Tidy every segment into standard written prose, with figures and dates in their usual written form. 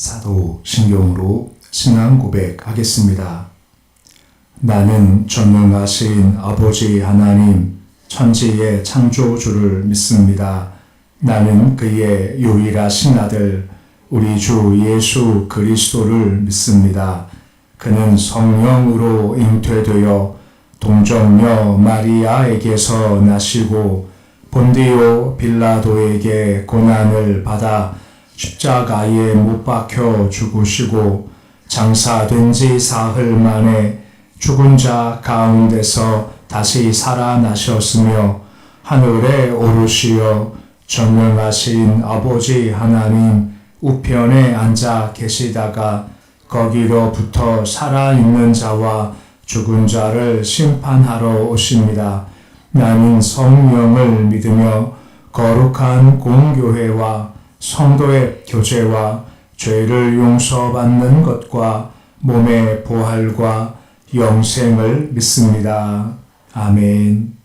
사도신경으로 신앙 고백하겠습니다. 나는 전능하신 아버지 하나님, 천지의 창조주를 믿습니다. 나는 그의 유일하신 아들, 우리 주 예수 그리스도를 믿습니다. 그는 성령으로 잉태되어 동정녀 마리아에게서 나시고 본디오 빌라도에게 고난을 받아 십자가에 못 박혀 죽으시고 장사된 지 사흘 만에 죽은 자 가운데서 다시 살아나셨으며 하늘에 오르시어 전능하신 아버지 하나님 우편에 앉아 계시다가 거기로부터 살아있는 자와 죽은 자를 심판하러 오십니다. 나는 성령을 믿으며 거룩한 공교회와 성도의 교제와 죄를 용서받는 것과 몸의 부활과 영생을 믿습니다. 아멘.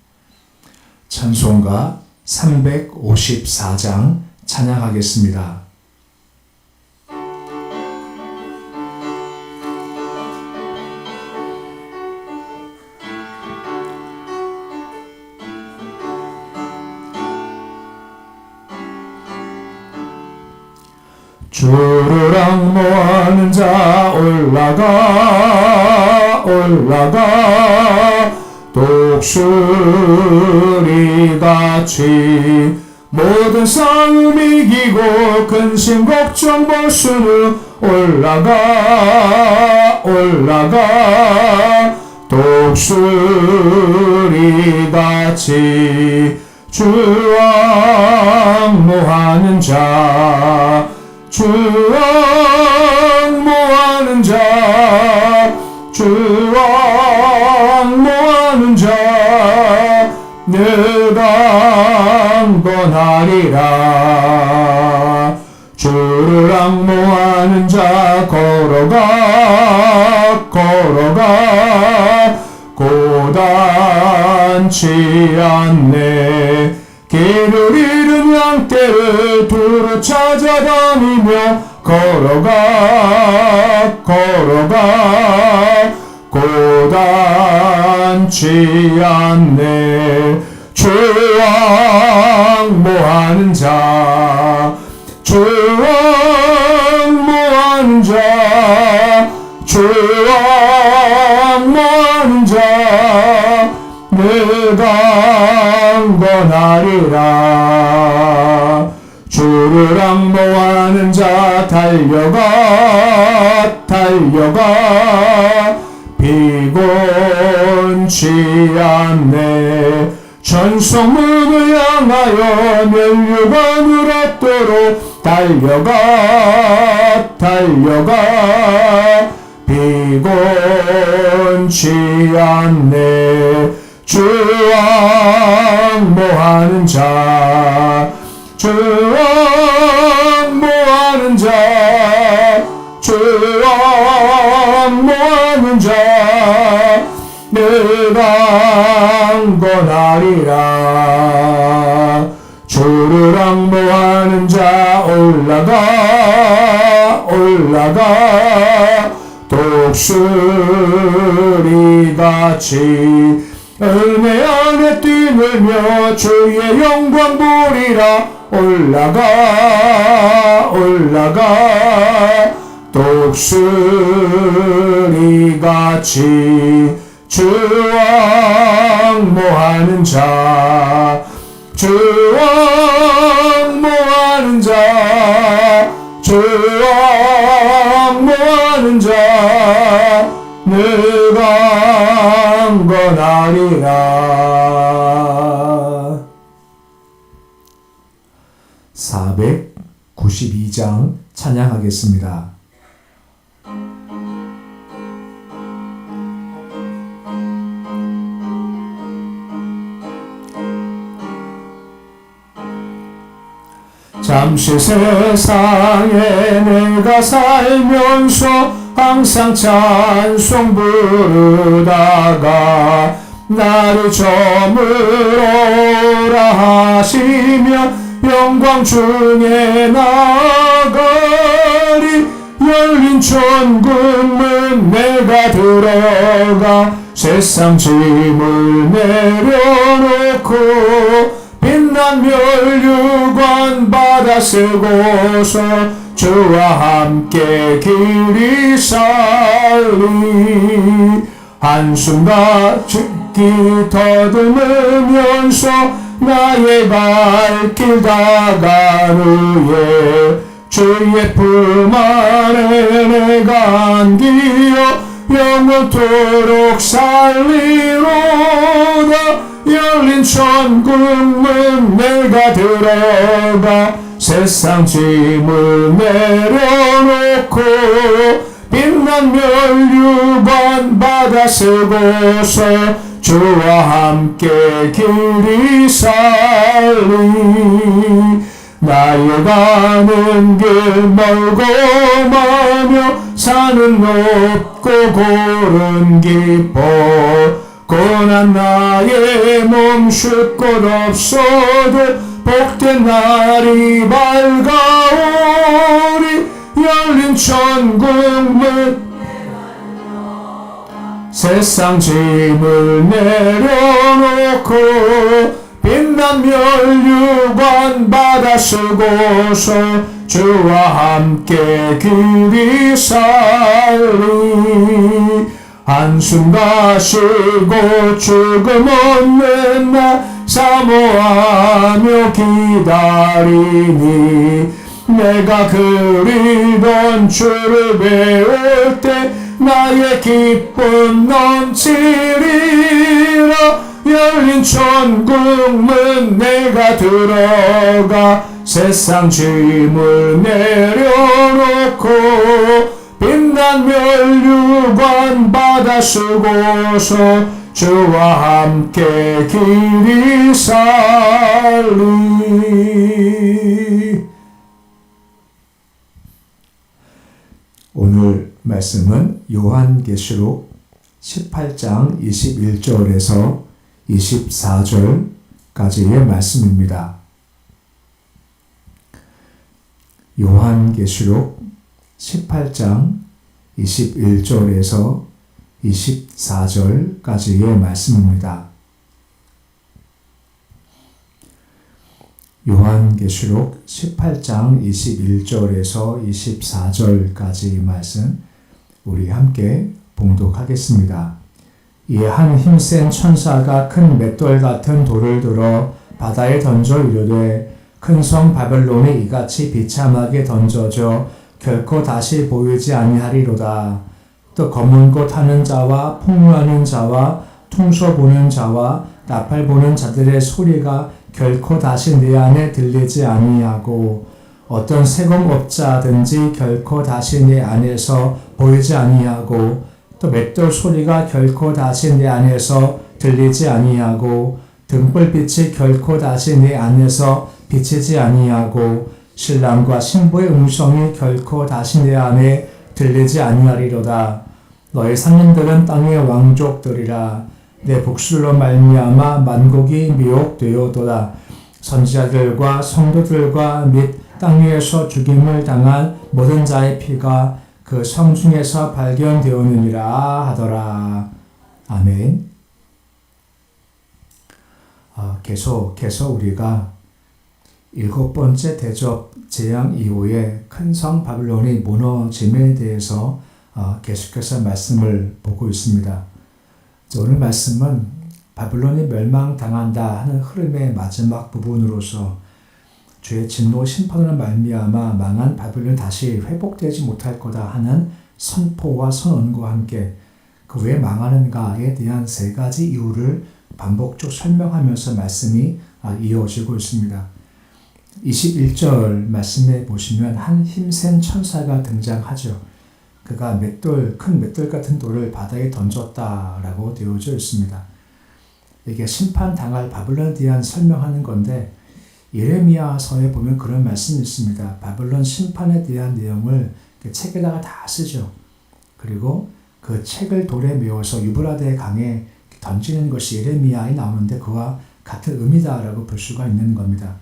찬송가 354장 찬양하겠습니다. 주를 앙모하는 자 올라가 독수리같이 모든 싸움 이기고 근심 걱정 벗은 올라가 독수리같이 주 앙모하는 자 주 앙모하는 자, 주 앙모하는 자, 내가 앙건하리라. 주를 앙모하는 자 걸어가 고단치 않네. 길을 잃은 양떼를 두루 찾아다니며 걸어가 고단치 않네. 주 앙모하는 자, 주 앙모하는 자, 주 앙모하는 자, 내가 앙건하리라. 주를 앙모하는 자 달려가 피곤치 않네. 전성문을 향하여 면류관을 얻도록 달려가 피곤치 않네. 주 앙모하는 자, 주 앙모하는 자, 주 앙모하는 자, 내가 앙건하리라. 주를 앙모하는 자 올라가 독수리같이 은혜 안에 뛰놀며 주의 영광 보리라. 올라가 독수리같이 주 앙모하는 자, 주 앙모하는 자, 주 앙모하는 자, 내가 앙건하리라. 492장 찬양하겠습니다. 잠시 세상에 내가 살면서 항상 찬송 부르다가 나를 저물어라 하시며 영광 중에 나가리 열린 천국문 내가 들어가 세상 짐을 내려놓고 빛난 멸류관 받아 쓰고서 주와 함께 길이 살리 한숨과 죽기 더듬으면서 나의 발길 다간 후에 주의 품 안에 내가 안기어 영원토록 살리로다. 열린 천국문 내가 들어가 세상 짐을 내려놓고 빛난 멸류관 받아 쓰고서 주와 함께 길이 살리 나의 가는 길 멀고 마며 산은 높고 고른 깊어 고난 나의 몸 쉴 곳 없어도 복된 날이 밝아오리 열린 천국문 세상 짐을 내려놓고 빛난 멸류관 받아 쓰고서 주와 함께 길이 살리 한숨 쉬고 죽음 없는 날 사모하며 기다리니 내가 그리던 주를 배울 때 나의 기쁨 넘치리라. 열린 천국문 내가 들어가 세상 짐을 내려놓고 빛난 멸류관 받아 쓰고서 주와 함께 길이 살리. 오늘 말씀은 요한계시록 18장 21절에서 24절까지의 말씀입니다. 요한계시록 18장 21절에서 24절까지의 말씀입니다. 요한계시록 18장 21절에서 24절까지의 말씀 우리 함께 봉독하겠습니다. 이에 한 힘센 천사가 큰 맷돌 같은 돌을 들어 바다에 던져 이르되 큰 성 바벨론이 이같이 비참하게 던져져 결코 다시 보이지 아니하리로다. 또 검은 꽃 하는 자와 풍류하는 자와 퉁소 보는 자와 나팔 보는 자들의 소리가 결코 다시 내 안에 들리지 아니하고 어떤 세공업자든지 결코 다시 내 안에서 보이지 아니하고 또 맷돌 소리가 결코 다시 내 안에서 들리지 아니하고 등불빛이 결코 다시 내 안에서 비치지 아니하고 신랑과 신부의 음성이 결코 다시 내 안에 들리지 아니하리로다. 너희 상인들은 땅의 왕족들이라. 내 복술로 말미암아 만국이 미혹되어도다. 선지자들과 성도들과 및 땅 위에서 죽임을 당한 모든 자의 피가 그 성 중에서 발견되었느니라 하더라. 아멘. 계속해서 우리가 7번째 대접 재앙 이후에 큰 성 바벨론이 무너짐에 대해서 계속해서 말씀을 보고 있습니다. 오늘 말씀은 바벨론이 멸망당한다 하는 흐름의 마지막 부분으로서 주의 진노 심판으로 말미암아 망한 바벨론이 다시 회복되지 못할 거다 하는 선포와 선언과 함께 그 왜 망하는가에 대한 3가지 이유를 반복적으로 설명하면서 말씀이 이어지고 있습니다. 21절 말씀에 보시면 한 힘센 천사가 등장하죠. 그가 큰 맷돌 같은 돌을 바다에 던졌다라고 되어져 있습니다. 이게 심판당할 바벨론에 대한 설명하는 건데 예레미야서에 보면 그런 말씀이 있습니다. 바벨론 심판에 대한 내용을 책에다가 다 쓰죠. 그리고 그 책을 돌에 메워서 유브라데 강에 던지는 것이 예레미야에 나오는데 그와 같은 의미다라고 볼 수가 있는 겁니다.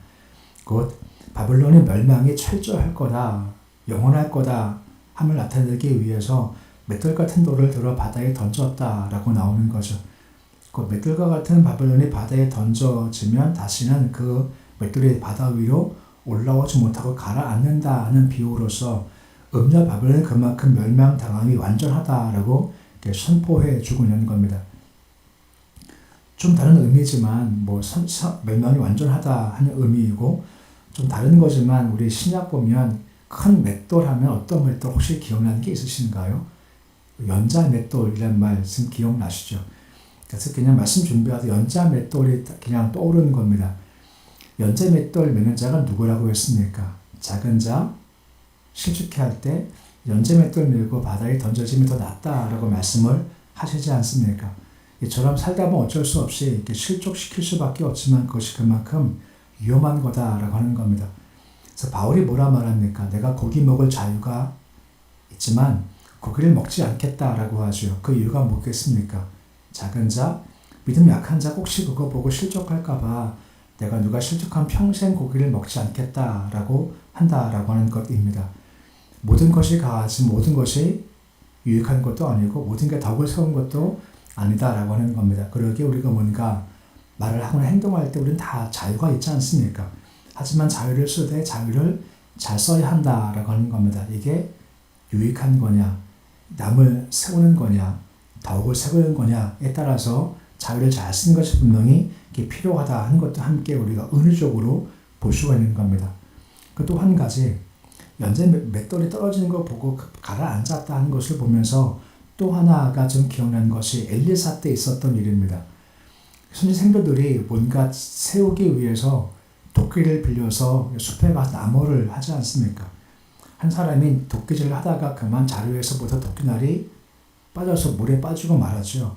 곧 바벨론의 멸망이 철저할 거다, 영원할 거다 함을 나타내기 위해서 맷돌 같은 돌을 들어 바다에 던졌다라고 나오는 거죠. 그 맷돌과 같은 바벨론이 바다에 던져지면 다시는 그 맷돌이 바다 위로 올라오지 못하고 가라앉는다 하는 비유로서 음녀 바벨론은 그만큼 멸망당함이 완전하다라고 선포해 주고 있는 겁니다. 좀 다른 의미지만 멸망이 완전하다 하는 의미이고 좀 다른 거지만 우리 신약 보면 큰 맷돌 하면 어떤 맷돌 혹시 기억나는 게 있으신가요? 연자 맷돌이라는 말씀 기억나시죠? 그래서 그냥 말씀 준비하다 연자 맷돌이 그냥 떠오르는 겁니다. 연자 맷돌 메는 자가 누구라고 했습니까? 작은 자, 실족해 할 때 연자 맷돌 메고 바다에 던져짐이 더 낫다라고 말씀을 하시지 않습니까? 이처럼 살다 보면 어쩔 수 없이 이렇게 실족시킬 수밖에 없지만 그것이 그만큼 위험한 거다라고 하는 겁니다. 그래서 바울이 뭐라 말합니까? 내가 고기 먹을 자유가 있지만 고기를 먹지 않겠다라고 하죠. 그 이유가 뭐겠습니까? 작은 자, 믿음 약한 자 혹시 그거 보고 실족할까봐 내가 누가 실족한 평생 고기를 먹지 않겠다라고 한다라고 하는 것입니다. 모든 것이 가하지 모든 것이 유익한 것도 아니고 모든 게 덕을 세운 것도 아니다라고 하는 겁니다. 그러기에 우리가 뭔가 말을 하거나 행동할 때 우리는 다 자유가 있지 않습니까? 하지만 자유를 쓰되 자유를 잘 써야 한다라고 하는 겁니다. 이게 유익한 거냐, 남을 세우는 거냐, 덕을 세우는 거냐에 따라서 자유를 잘 쓰는 것이 분명히 필요하다 하는 것도 함께 우리가 은유적으로 볼 수가 있는 겁니다. 또 한 가지, 연재 맷돌이 떨어지는 거 보고 가라앉았다 하는 것을 보면서 또 하나가 좀 기억나는 것이 엘리사 때 있었던 일입니다. 선지 생도들이 뭔가 세우기 위해서 도끼를 빌려서 숲에 가서 나무를 하지 않습니까? 한 사람이 도끼질을 하다가 그만 자루에서부터 도끼날이 빠져서 물에 빠지고 말았죠.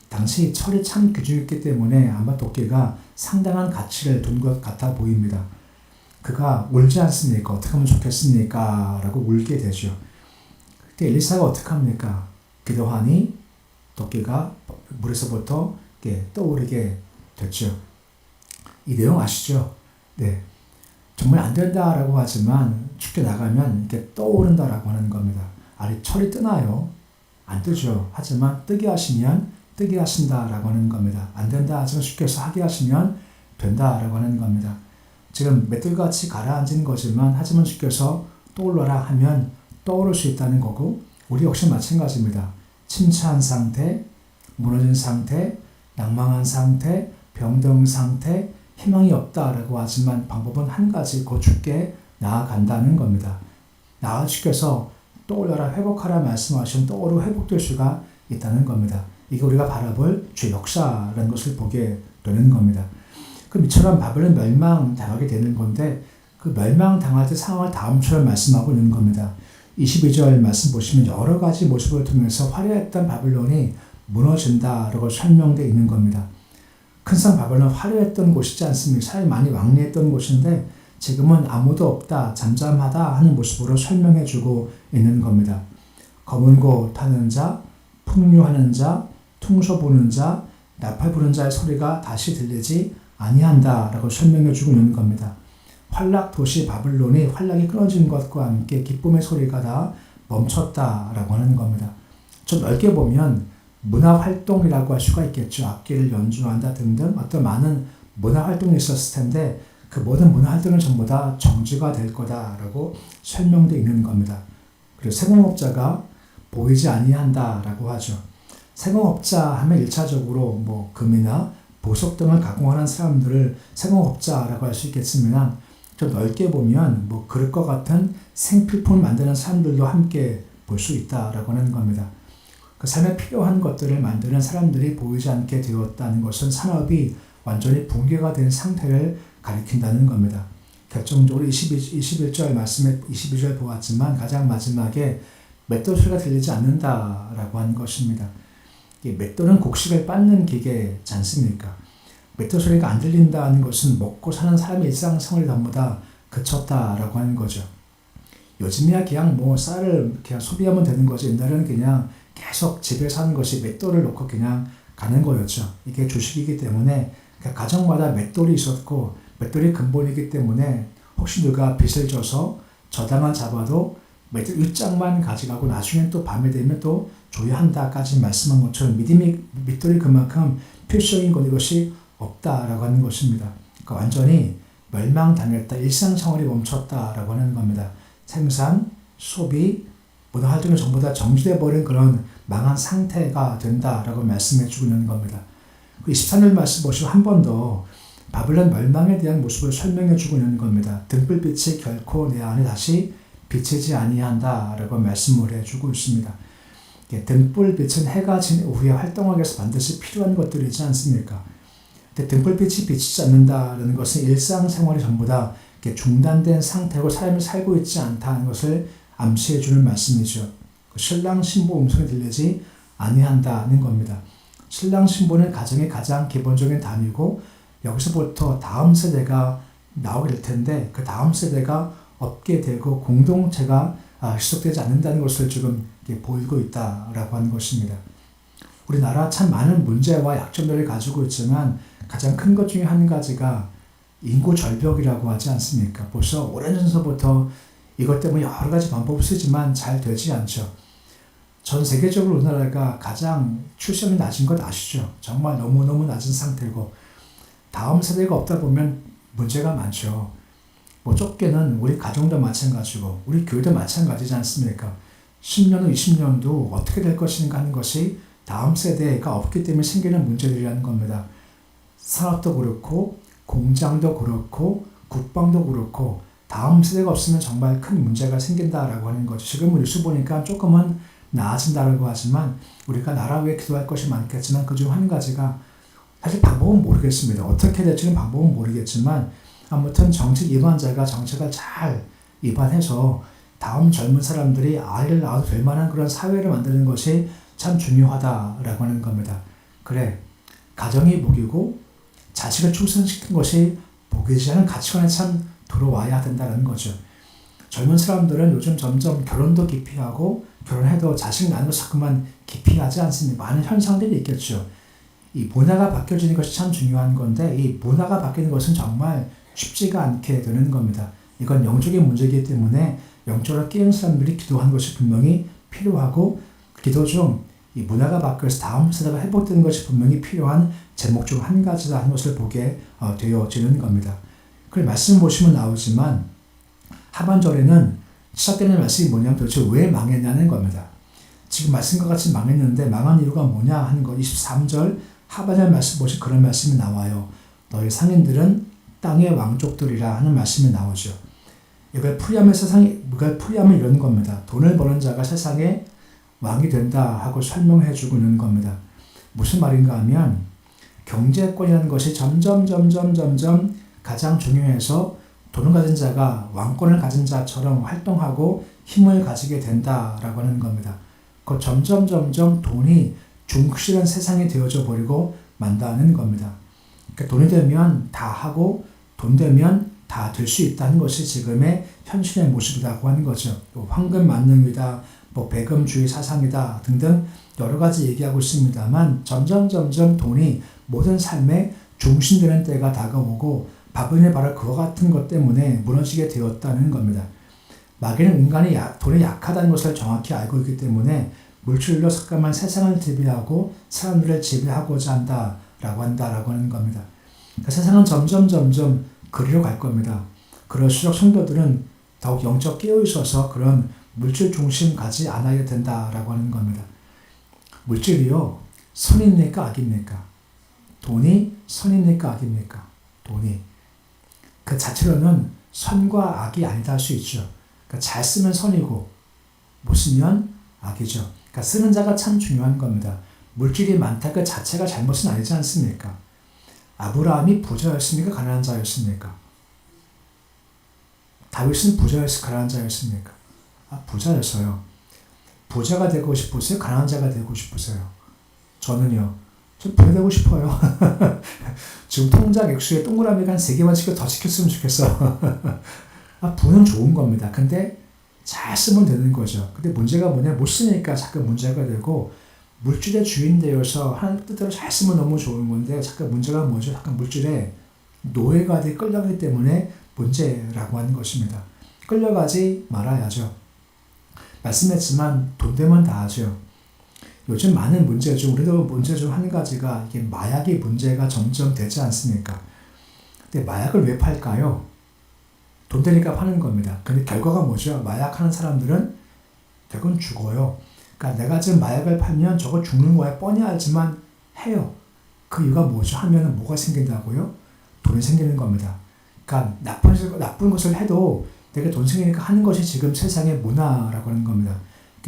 당시 철이 참 귀중했기 때문에 아마 도끼가 상당한 가치를 둔 것 같아 보입니다. 그가 울지 않습니까? 어떻게 하면 좋겠습니까? 라고 울게 되죠. 그때 엘리사가 어떻게 합니까? 기도하니 도끼가 물에서부터 떠오르게 됐죠. 이 내용 아시죠? 네. 정말 안 된다라고 하지만 죽게 나가면 이렇게 떠오른다라고 하는 겁니다. 아니, 철이 뜨나요? 안 뜨죠. 하지만 뜨게 하시면 뜨게 하신다라고 하는 겁니다. 안 된다 하지만 주께서 하게 하시면 된다라고 하는 겁니다. 지금 맷돌같이 가라앉은 거지만 하지만 주께서 떠올라라 하면 떠오를 수 있다는 거고 우리 역시 마찬가지입니다. 침체한 상태, 무너진 상태, 낭망한 상태, 병든 상태, 희망이 없다라고 하지만 방법은 한 가지, 곧 주께 나아간다는 겁니다. 나아 주께서 떠올려라, 회복하라 말씀하시면 떠오르고 회복될 수가 있다는 겁니다. 이게 우리가 바라볼 주의 역사라는 것을 보게 되는 겁니다. 그럼 이처럼 바벨론 멸망당하게 되는 건데 그 멸망당할 때 상황을 다음처럼 말씀하고 있는 겁니다. 22절 말씀 보시면 여러 가지 모습을 통해서 화려했던 바벨론이 무너진다라고 설명되어 있는 겁니다. 큰성 바벨론 화려했던 곳이지 않습니까? 사람이 많이 왕래했던 곳인데 지금은 아무도 없다, 잠잠하다 하는 모습으로 설명해주고 있는 겁니다. 검은 고 타는 자, 풍류하는 자, 퉁소 부는 자, 나팔 부는 자의 소리가 다시 들리지 아니한다라고 설명해주고 있는 겁니다. 활락 도시 바벨론이 활락이 끊어진 것과 함께 기쁨의 소리가 다 멈췄다라고 하는 겁니다. 좀 넓게 보면 문화활동이라고 할 수가 있겠죠. 악기를 연주한다 등등 어떤 많은 문화활동이 있었을 텐데 그 모든 문화활동은 전부 다 정지가 될 거다라고 설명되어 있는 겁니다. 그리고 세공업자가 보이지 아니한다라고 하죠. 세공업자 하면 1차적으로 금이나 보석 등을 가공하는 사람들을 세공업자라고 할 수 있겠지만 좀 넓게 보면 그릇과 같은 생필품을 만드는 사람들도 함께 볼 수 있다라고 하는 겁니다. 그 삶에 필요한 것들을 만드는 사람들이 보이지 않게 되었다는 것은 산업이 완전히 붕괴가 된 상태를 가리킨다는 겁니다. 결정적으로 21절 말씀에 22절 보았지만 가장 마지막에 맷돌 소리가 들리지 않는다라고 한 것입니다. 이 맷돌은 곡식을 빻는 기계지 않습니까? 맷돌 소리가 안 들린다는 것은 먹고 사는 사람의 일상생활이 전부 다 그쳤다라고 하는 거죠. 요즘이야 그냥 쌀을 그냥 소비하면 되는 거죠. 옛날에는 그냥 계속 집에서 하는 것이 맷돌을 놓고 그냥 가는 거였죠. 이게 주식이기 때문에 가정마다 맷돌이 있었고 맷돌이 근본이기 때문에 혹시 누가 빚을 져서 저당을 잡아도 매일 일장만 가져가고 나중에 또 밤에 되면 또 조회한다까지 말씀한 것처럼 밑돌이 그만큼 필수적인 것이 없다라고 하는 것입니다. 그러니까 완전히 멸망당했다, 일상생활이 멈췄다라고 하는 겁니다. 생산, 소비, 모든 활동이 전부 다 정지돼 버린 그런 망한 상태가 된다라고 말씀해 주고 있는 겁니다. 23절 말씀 보시면 한 번 더 바벨론 멸망에 대한 모습을 설명해 주고 있는 겁니다. 등불빛이 결코 내 안에 다시 비치지 아니한다라고 말씀을 해주고 있습니다. 등불빛은 해가 진 오후에 활동하기 위해서 반드시 필요한 것들이지 않습니까? 근데 등불빛이 비치지 않는다는 것은 일상생활이 전부 다 중단된 상태고 사람이 살고 있지 않다는 것을 암시해 주는 말씀이죠. 신랑 신부 음성이 들리지 아니한다는 겁니다. 신랑 신부는 가정의 가장 기본적인 단위고 여기서부터 다음 세대가 나오게 될 텐데 그 다음 세대가 없게 되고 공동체가 지속되지 않는다는 것을 지금 보이고 있다라고 하는 것입니다. 우리나라 참 많은 문제와 약점들을 가지고 있지만 가장 큰 것 중에 한 가지가 인구 절벽이라고 하지 않습니까? 벌써 오래전서부터 이것 때문에 여러 가지 방법을 쓰지만 잘 되지 않죠. 전 세계적으로 우리나라가 가장 출생이 낮은 것 아시죠? 정말 너무너무 낮은 상태고 다음 세대가 없다 보면 문제가 많죠. 좁게는 우리 가정도 마찬가지고 우리 교회도 마찬가지지 않습니까? 10년 후 20년도 어떻게 될 것인가 하는 것이 다음 세대가 없기 때문에 생기는 문제들이라는 겁니다. 산업도 그렇고 공장도 그렇고 국방도 그렇고 다음 세대가 없으면 정말 큰 문제가 생긴다라고 하는 거죠. 지금 뉴스 보니까 조금은 나아진다고 하지만 우리가 나라 위해 기도할 것이 많겠지만 그중 한 가지가 사실 방법은 모르겠습니다. 어떻게 될지는 방법은 모르겠지만 아무튼 정책 입안자가 정책을 잘 입안해서 다음 젊은 사람들이 아이를 낳아도 될 만한 그런 사회를 만드는 것이 참 중요하다라고 하는 겁니다. 그래, 가정이 복이고 자식을 출산시킨 것이 복이지 않은 가치관에 참 들어와야 된다는 거죠. 젊은 사람들은 요즘 점점 결혼도 기피하고 결혼해도 자식 낳는 것 자꾸만 기피하지 않습니다. 많은 현상들이 있겠죠. 이 문화가 바뀌어지는 것이 참 중요한 건데 이 문화가 바뀌는 것은 정말 쉽지가 않게 되는 겁니다. 이건 영적인 문제이기 때문에 영적으로 깨는 사람들이 기도하는 것이 분명히 필요하고 기도 중 이 문화가 바뀌어서 다음 세대가 회복되는 것이 분명히 필요한 제목 중 한 가지다 하는 것을 보게 되어지는 겁니다. 그 말씀 보시면 나오지만 하반절에는 시작되는 말씀이 뭐냐면 도대체 왜 망했냐는 겁니다. 지금 말씀과 같이 망했는데 망한 이유가 뭐냐 하는 거 23절 하반절 말씀 보시면 그런 말씀이 나와요. 너희 상인들은 땅의 왕족들이라 하는 말씀이 나오죠. 이걸 풀이하면 이런 겁니다. 돈을 버는 자가 세상에 왕이 된다 하고 설명해 주고 있는 겁니다. 무슨 말인가 하면 경제권이라는 것이 점점 가장 중요해서 돈을 가진 자가 왕권을 가진 자처럼 활동하고 힘을 가지게 된다라고 하는 겁니다. 그 점점 돈이 중시한 세상이 되어져 버리고 만다는 겁니다. 그러니까 돈이 되면 다 하고 돈 되면 다 될 수 있다는 것이 지금의 현실의 모습이라고 하는 거죠. 황금 만능이다, 배금주의 사상이다 등등 여러 가지 얘기하고 있습니다만 점점 돈이 모든 삶의 중심되는 때가 다가오고 바벨론이 바로 그와 같은 것 때문에 무너지게 되었다는 겁니다. 마귀는 인간이 돈에 약하다는 것을 정확히 알고 있기 때문에 물질로 삭감한 세상을 지배하고 사람들을 지배하고자 한다라고 하는 겁니다. 그러니까 세상은 점점 그리로 갈 겁니다. 그럴수록 성도들은 더욱 영적 깨어 있어서 그런 물질 중심 가지 않아야 된다라고 하는 겁니다. 물질이요, 선입니까 악입니까? 돈이 선입니까 악입니까? 돈이. 그 자체로는 선과 악이 아니다 할 수 있죠. 그러니까 잘 쓰면 선이고 못 쓰면 악이죠. 그러니까 쓰는 자가 참 중요한 겁니다. 물질이 많다 그 자체가 잘못은 아니지 않습니까? 아브라함이 부자였습니까? 가난한 자였습니까? 다윗은 부자였습니까? 가난한 자였습니까? 부자였어요. 부자가 되고 싶으세요? 가난한 자가 되고 싶으세요? 저는요. 전 부자 되고 싶어요. 지금 통장 액수에 동그라미가 한 3개만 더 찍혔으면 좋겠어. 부는 좋은 겁니다. 근데 잘 쓰면 되는 거죠. 근데 문제가 뭐냐, 못 쓰니까 자꾸 문제가 되고 물질의 주인 되어서 하나님 뜻대로 잘 쓰면 너무 좋은 건데 자꾸 문제가 뭐죠? 약간 물질에 노예가 돼 끌려가기 때문에 문제라고 하는 것입니다. 끌려가지 말아야죠. 말씀했지만 돈 되면 다 하죠. 요즘 많은 문제 중 우리도 문제 중 한 가지가 이게 마약의 문제가 점점 되지 않습니까? 근데 마약을 왜 팔까요? 돈 되니까 파는 겁니다. 근데 결과가 뭐죠? 마약하는 사람들은 결국은 죽어요. 그러니까 내가 지금 마약을 팔면 저거 죽는 거야 뻔히 알지만 해요. 그 이유가 뭐죠? 하면은 뭐가 생긴다고요? 돈이 생기는 겁니다. 그러니까 나쁜 것을 해도 내가 돈 생기니까 하는 것이 지금 세상의 문화라고 하는 겁니다.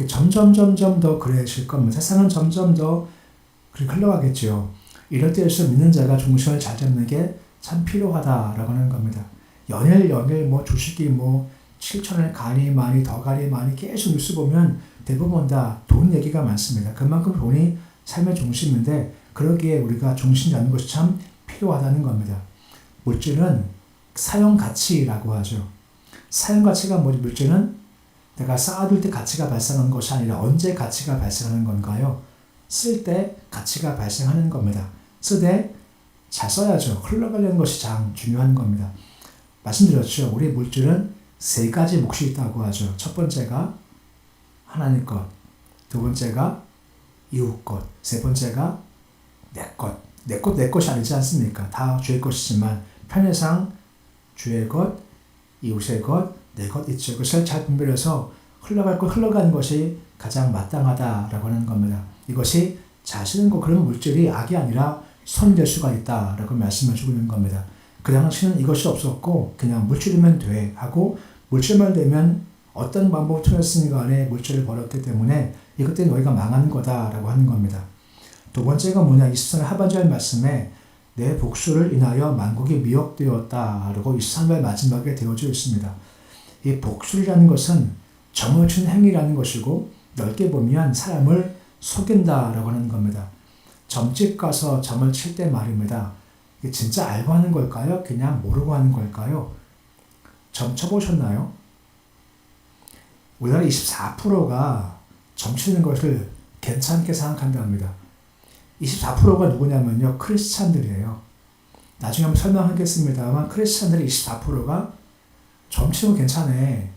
점점 더 그래질 겁니다. 세상은 점점 더 그렇게 흘러가겠죠. 이럴 때일수록 믿는 자가 중심을 잘 잡는 게 참 필요하다라고 하는 겁니다. 연일 뭐 주식이 뭐 7천을 가리 많이 더 가리 많이 계속 뉴스 보면 대부분 다 돈 얘기가 많습니다. 그만큼 돈이 삶의 중심인데 그러기에 우리가 중심 잡는 것이 참 필요하다는 겁니다. 물질은 사용 가치라고 하죠. 사용 가치가 뭐지? 물질은 내가 쌓아둘 때 가치가 발생하는 것이 아니라 언제 가치가 발생하는 건가요? 쓸 때 가치가 발생하는 겁니다. 쓰되 잘 써야죠. 흘러가려는 것이 가장 중요한 겁니다. 말씀드렸죠. 우리 물질은 세 가지 몫이 있다고 하죠. 첫 번째가 하나님 것, 두 번째가 이웃 것, 세 번째가 내 것. 내 것이 아니지 않습니까? 다 주의 것이지만 편의상 주의 것, 이웃의 것, 내 것 있죠. 그것을 잘 분별해서 흘러가는 것이 가장 마땅하다라고 하는 겁니다. 이것이 잘 쓰는 것, 그런 물질이 악이 아니라 손될 수가 있다라고 말씀을 주고 있는 겁니다. 그 당시는 이것이 없었고 그냥 물질이면 돼 하고 물질만 되면 어떤 방법을 통했으니 간에 물질을 벌었기 때문에 이것 때문에 너희가 망하는 거다라고 하는 겁니다. 두 번째가 뭐냐? 23절 하반절 말씀에 내 복수를 인하여 만국이 미혹되었다라고 23절 마지막에 되어져 있습니다. 이 복수라는 것은 정을 친 행위라는 것이고 넓게 보면 사람을 속인다라고 하는 겁니다. 점집 가서 점을 칠 때 말입니다. 이게 진짜 알고 하는 걸까요? 그냥 모르고 하는 걸까요? 점 쳐보셨나요? 우리나라 24%가 점 치는 것을 괜찮게 생각한답니다. 24%가 누구냐면요. 크리스찬들이에요. 나중에 한번 설명하겠습니다만 크리스찬들의 24%가 점 치는 거 괜찮네.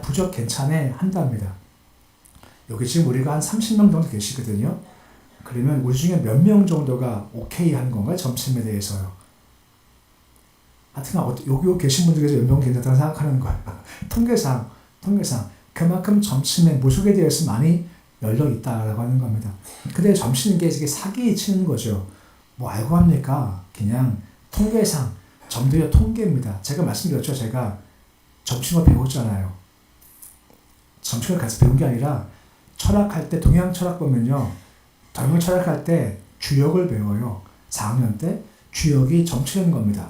부적 괜찮네. 한답니다. 여기 지금 우리가 한 30명 정도 계시거든요. 그러면 우리 중에 몇 명 정도가 오케이 하는 건가요? 점침에 대해서요. 하여튼 여기 계신 분들 중에서 몇 명 괜찮다고 생각하는 거예요. 통계상 그만큼 점침의 무속에 대해서 많이 열려있다라고 하는 겁니다. 근데 점치는 게 이게 사기 치는 거죠. 뭐 알고 합니까? 그냥 통계상 점도의 통계입니다. 제가 말씀드렸죠. 제가 점치는 걸 배웠잖아요. 점치는 걸 같이 배운 게 아니라 철학할 때 동양 철학 보면요. 동양 철학할 때 주역을 배워요. 4학년 때 주역이 점치는 겁니다.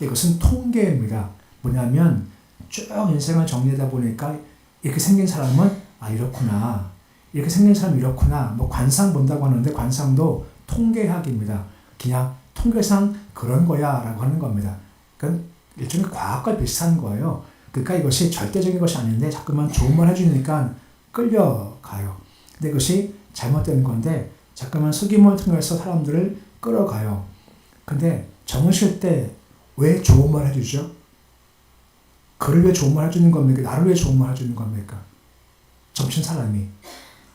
이것은 통계입니다. 뭐냐면 쭉 인생을 정리하다 보니까 이렇게 생긴 사람은 이렇구나. 이렇게 생긴 사람이 이렇구나. 뭐 관상 본다고 하는데 관상도 통계학입니다. 그냥 통계상 그런 거야 라고 하는 겁니다. 그러니까 일종의 과학과 비슷한 거예요. 그러니까 이것이 절대적인 것이 아닌데 자꾸만 좋은 말 해주니까 끌려가요. 근데 이것이 잘못된 건데 자꾸만 속임을 통해서 사람들을 끌어가요. 근데 정으실 때 왜 좋은 말 해주죠? 그를 왜 좋은 말 해주는 겁니까? 나를 왜 좋은 말 해주는 겁니까? 점친 사람이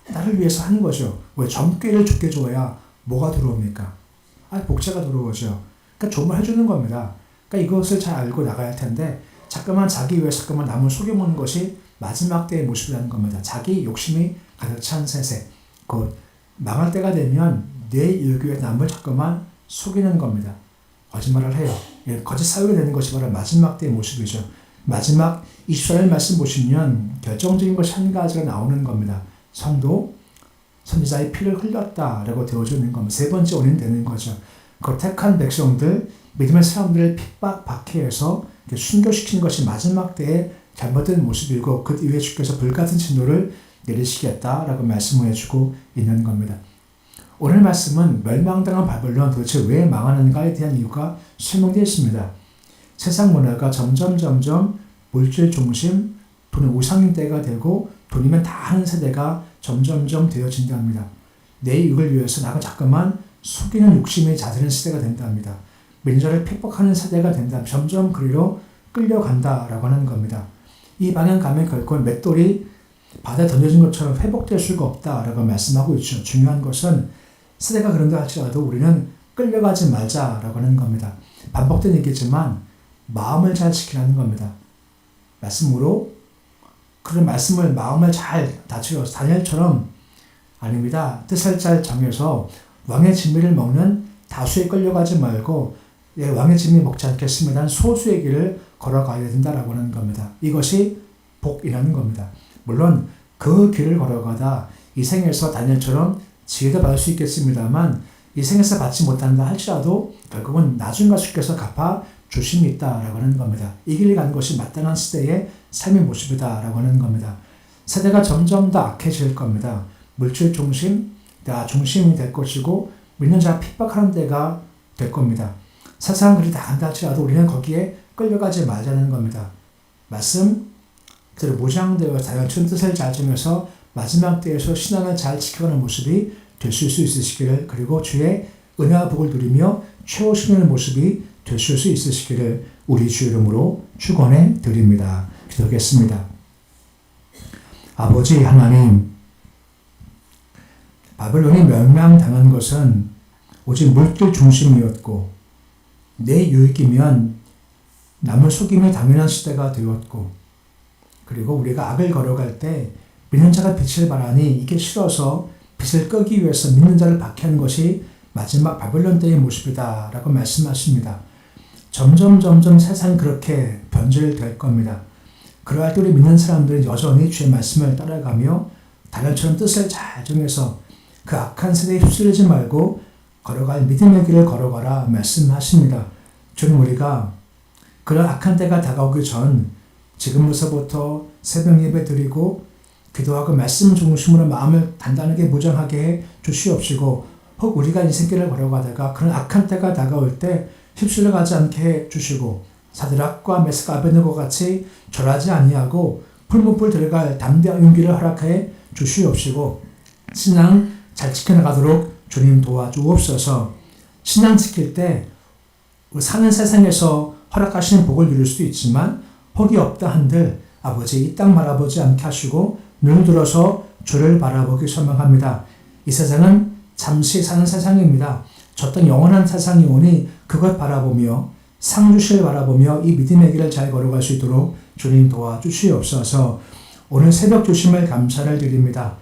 나를 위해서 하는 거죠. 왜 점괘를 좋게 줘야 뭐가 들어옵니까? 복제가 들어오죠. 그러니까 좋은 말 해주는 겁니다. 그러니까 이것을 잘 알고 나가야 할 텐데 자꾸만 자기 위해서 자꾸만 남을 속여먹는 것이 마지막 때의 모습이라는 겁니다. 자기 욕심이 가득 찬 세세. 곧 망할 때가 되면 내 이익 위해 남을 자꾸만 속이는 겁니다. 거짓말을 해요. 거짓 사유가 되는 것이 바로 마지막 때의 모습이죠. 마지막 24절 말씀 보시면 결정적인 것이 한 가지가 나오는 겁니다. 성도, 선지자의 피를 흘렸다라고 되어져 있는 겁니다. 세 번째 원인 되는 거죠. 그 택한 백성들, 믿음의 사람들을 핍박, 박해해서 순교시키는 것이 마지막 때의 잘못된 모습이고 그 이후에 주께서 불같은 진노를 내리시겠다라고 말씀을 해주고 있는 겁니다. 오늘 말씀은 멸망당한 바벨론 도대체 왜 망하는가에 대한 이유가 설명되어 있습니다. 세상 문화가 점점 물질 중심, 돈의 우상인 때가 되고 돈이면 다 하는 세대가 점점 되어진답니다. 내 이익을 위해서 나가 자꾸만 속이는 욕심이 잦은 시대가 된답니다. 민자를 핍박하는 세대가 된다. 점점 그리로 끌려간다라고 하는 겁니다. 이 방향 가면 결코 맷돌이 바다에 던져진 것처럼 회복될 수가 없다라고 말씀하고 있죠. 중요한 것은 세대가 그런가 할지라도 우리는 끌려가지 말자라고 하는 겁니다. 반복된 얘기지만 마음을 잘 지키라는 겁니다. 말씀으로 그런 말씀을 마음을 잘 다스려서 다니엘처럼 아닙니다. 뜻을 잘 정해서 왕의 진미를 먹는 다수에 끌려가지 말고 왕의 진미 먹지 않겠습니다. 소수의 길을 걸어가야 된다라고 하는 겁니다. 이것이 복이라는 겁니다. 물론 그 길을 걸어가다 이 생에서 다니엘처럼 지혜도 받을 수 있겠습니다만 이 생에서 받지 못한다 할지라도 결국은 나중 가수께서 갚아 주심이 있다라고 하는 겁니다. 이 길을 가는 것이 마땅한 시대의 삶의 모습이다라고 하는 겁니다. 세대가 점점 더 악해질 겁니다. 물질 중심, 중심이 될 것이고 믿는 자가 핍박하는 때가 될 겁니다. 세상은 그리 다 한다 할지라도 우리는 거기에 끌려가지 말자는 겁니다. 말씀 그대로 무장되어 다양한 뜻을 잘 정해서 마지막 때에서 신앙을 잘 지켜가는 모습이 되실 수 있으시기를, 그리고 주의 은혜와 복을 누리며 최후신의 모습이 되실 수 있으시기를 우리 주 이름으로 축원해 드립니다. 기도하겠습니다. 아버지 하나님, 바벨론이 멸망당한 것은 오직 물질 중심이었고 내 유익이면 남을 속임이 당연한 시대가 되었고, 그리고 우리가 악을 걸어갈 때 믿는 자가 빛을 발하니 이게 싫어서 빛을 끄기 위해서 믿는 자를 박해하는 것이 마지막 바벨론 때의 모습이다 라고 말씀하십니다. 점점 세상이 그렇게 변질될 겁니다. 그러할 때 우리 믿는 사람들은 여전히 주의 말씀을 따라가며 다른처럼 뜻을 잘 정해서 그 악한 세대에 휩쓸리지 말고 걸어갈 믿음의 길을 걸어가라 말씀하십니다. 주님, 우리가 그런 악한 때가 다가오기 전 지금부터 새벽 예배 드리고 기도하고 말씀 중심으로 마음을 단단하게 무장하게 해 주시옵시고, 혹 우리가 인생길을 걸어가다가 그런 악한 때가 다가올 때 휩쓸려 가지 않게 해 주시고, 사드락과 메삭과 아베드고와 같이 절하지 아니하고 풀무불 들어갈 담대한 용기를 허락해 주시옵시고, 신앙 잘 지켜나가도록 주님 도와주옵소서. 신앙 지킬 때 사는 세상에서 허락하시는 복을 누릴 수도 있지만 복이 없다 한들 아버지 이 땅 바라보지 않게 하시고 눈을 들어서 주를 바라보기 소망합니다. 이 세상은 잠시 사는 세상입니다. 저 땅 영원한 세상이 오니 그것 바라보며 상주실 바라보며 이 믿음의 길을 잘 걸어갈 수 있도록 주님 도와주시옵소서. 오늘 새벽 주심을 감사를 드립니다.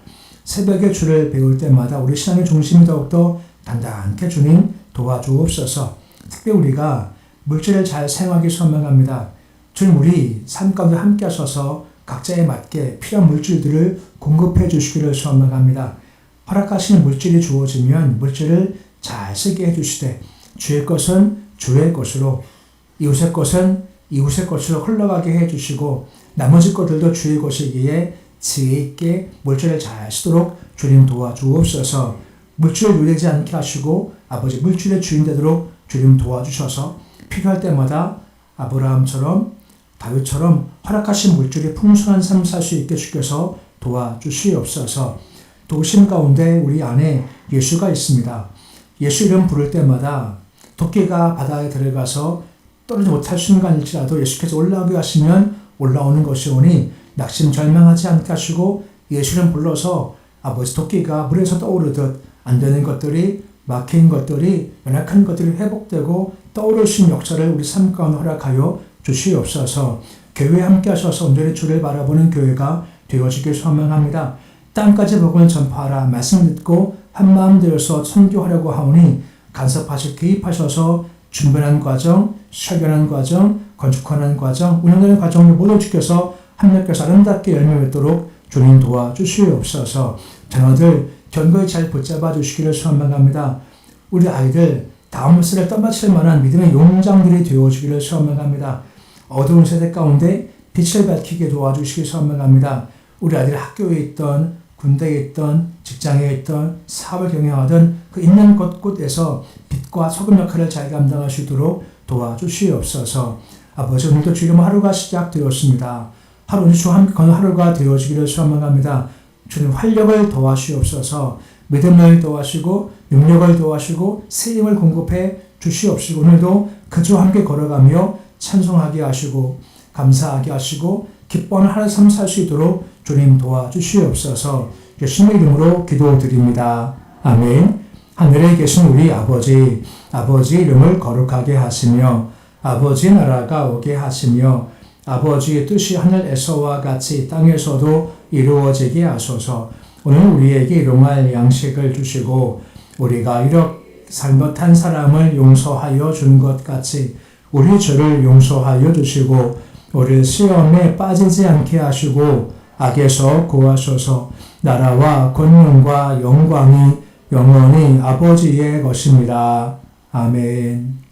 새벽에 주를 배울 때마다 우리 신앙의 중심이 더욱더 단단하게 주님 도와주옵소서. 특별히 우리가 물질을 잘 사용하기 소망합니다. 주님, 우리 삶 가운데 함께 하셔서 각자에 맞게 필요한 물질들을 공급해 주시기를 소망합니다. 허락하시는 물질이 주어지면 물질을 잘 쓰게 해주시되 주의 것은 주의 것으로, 이웃의 것은 이웃의 것으로 흘러가게 해주시고, 나머지 것들도 주의 것이기에 지혜 있게 물질을 잘 쓰도록 주님 도와주옵소서. 물질을 누리지 않게 하시고 아버지 물질의 주인 되도록 주님 도와주셔서 필요할 때마다 아브라함처럼 다윗처럼 허락하신 물질이 풍성한 삶 살 수 있게 주께서 도와주시옵소서. 도심 가운데 우리 안에 예수가 있습니다. 예수 이름 부를 때마다 도끼가 바다에 들어가서 떨어지지 못할 순간일지라도 예수께서 올라오게 하시면 올라오는 것이오니 낙심절망하지 않게 하시고 예수 이름 불러서 아버지 도끼가 물에서 떠오르듯 안 되는 것들이, 막힌 것들이, 연약한 것들이 회복되고 떠오르신 역사를 우리 삶 가운데 허락하여 주시옵소서. 교회에 함께 하셔서 온전히 주를 바라보는 교회가 되어지길 소망합니다. 땅까지 복음을 전파하라 말씀 듣고 한마음 되어서 선교하려고 하오니 간섭하시 개입하셔서 준비하는 과정, 설교하는 과정, 건축하는 과정, 운영하는 과정을 모두 주께서 합력해서 아름답게 열매 맺도록 주님 도와주시옵소서. 자녀들 견고히 잘 붙잡아 주시기를 소망합니다. 우리 아이들 다음 세대를 떠받칠 만한 믿음의 용장들이 되어주기를 소망합니다. 어두운 세대 가운데 빛을 밝히게 도와주시기 소망합니다. 우리 아이들 학교에 있던, 군대에 있던, 직장에 있던, 사업을 경영하던 그 있는 곳곳에서 빛과 소금 역할을 잘 감당하시도록 도와주시옵소서. 아버지, 오늘도 주님 하루가 시작되었습니다. 하루 주와 함께 거는 하루가 되어지기를 소망합니다. 주님 활력을 더하시옵소서. 믿음을 더하시고 능력을 더하시고 새 힘을 공급해 주시옵시고, 오늘도 그주와 함께 걸어가며 찬송하게 하시고 감사하게 하시고 기뻐하는 하루 삶 살 수 있도록 주님 도와주시옵소서. 예수님의 이름으로 기도드립니다. 아멘. 하늘에 계신 우리 아버지 이름을 거룩하게 하시며 아버지 나라가 오게 하시며 아버지의 뜻이 하늘에서와 같이 땅에서도 이루어지게 하소서. 오늘 우리에게 일용할 양식을 주시고 우리가 이렇게 잘못한 사람을 용서하여 준 것 같이 우리 죄를 용서하여 주시고 우리 시험에 빠지지 않게 하시고 악에서 구하소서. 나라와 권능과 영광이 영원히 아버지의 것입니다. 아멘.